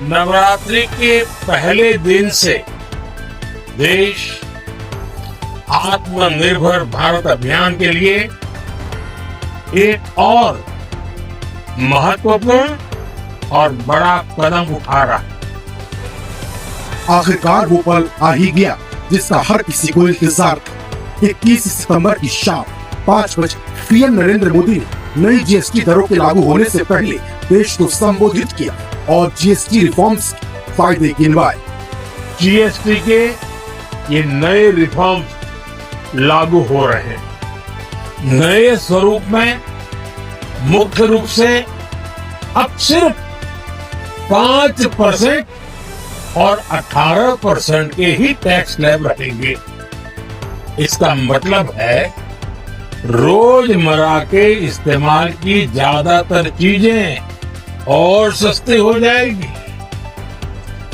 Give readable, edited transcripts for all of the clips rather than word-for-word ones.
नवरात्रि के पहले दिन से देश आत्मनिर्भर भारत अभियान के लिए एक और महत्वपूर्ण और बड़ा कदम उठा रहा है। आखिरकार वो पल आ ही गया जिसका हर किसी को इंतजार था। 21 सितंबर की शाम 5 बजे पीएम नरेंद्र मोदी ने नई जीएसटी दरों के लागू होने से पहले देश को संबोधित किया और जीएसटी रिफॉर्म्स के फायदे गिनवाए। जीएसटी के ये नए रिफॉर्म्स लागू हो रहे हैं। नए स्वरूप में मुख्य रूप से अब सिर्फ 5% और 18% के ही टैक्स स्लैब रहेंगे। इसका मतलब है रोजमर्रा के इस्तेमाल की ज्यादातर चीजें और सस्ती हो जाएगी।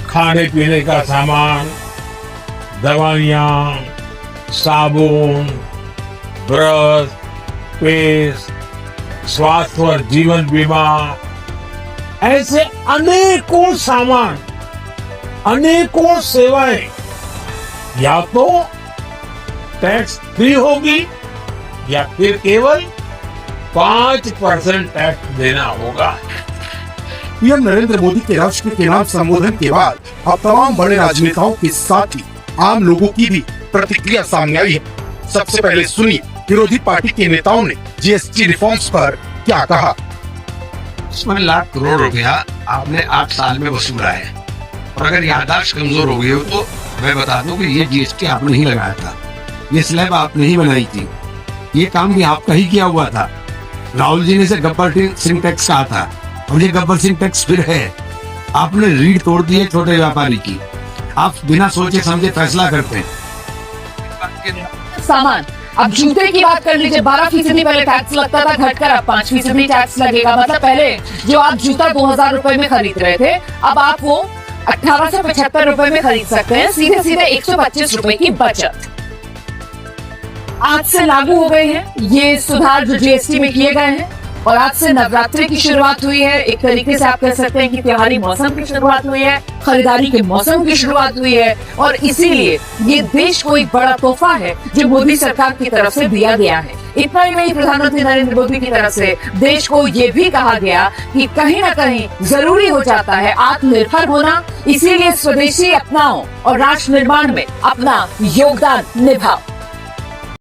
खाने पीने का सामान, दवाइयाँ, साबुन, ब्रश, पेस्ट, स्वास्थ्य और जीवन बीमा, ऐसे अनेकों सामान, अनेकों सेवाएं या तो टैक्स फ्री होगी या फिर केवल 5% टैक्स देना होगा। पीएम नरेंद्र मोदी के राष्ट्र के नाम संबोधन के बाद अब तमाम बड़े राजनेताओं के साथ ही आम लोगों की भी प्रतिक्रिया सामने आई है। सबसे पहले सुनिए विरोधी पार्टी के नेताओं ने जीएसटी रिफॉर्म्स पर क्या कहा। 1 लाख करोड़ रुपया आपने 8 साल में वसूला है और अगर याददाश्त कमजोर हो गई हो तो मैं बता दूं कि ये जीएसटी आपने ही लगाया था, ये स्लैब आपने ही बनाई थी, ये काम भी आपका ही किया हुआ था। राहुल जी ने इसे गब्बर सिंह टैक्स कहा था और ये गब्बर सिंह टैक्स फिर है। आपने रीढ़ तोड़ दी है छोटे व्यापारी की। आप बिना सोचे समझे फैसला करते हैं। सामान अब जूते की बात कर लीजिए, 12% पहले टैक्स लगता था, घटकर अब 5% टैक्स लगेगा। मतलब पहले जो आप जूता 2000 रुपए में खरीद रहे थे, अब आप वो 1875 रुपए में खरीद सकते हैं। सीधे सीधे 125 रुपए की बचत आज से लागू हो गए हैं। ये सुधार जो जीएसटी में किए गए हैं और आज से नवरात्रि की शुरुआत हुई है। एक तरीके से आप कह सकते हैं कि त्योहारी मौसम की शुरुआत हुई है, खरीदारी के मौसम की शुरुआत हुई है और इसीलिए ये देश को एक बड़ा तोहफा है जो मोदी सरकार की तरफ से दिया गया है। इतना ही नहीं, प्रधानमंत्री नरेंद्र मोदी की तरफ से देश को ये भी कहा गया कि कहीं ना कहीं जरूरी हो जाता है आत्मनिर्भर होना, इसीलिए स्वदेशी अपनाओ और राष्ट्र निर्माण में अपना योगदान निभाओ।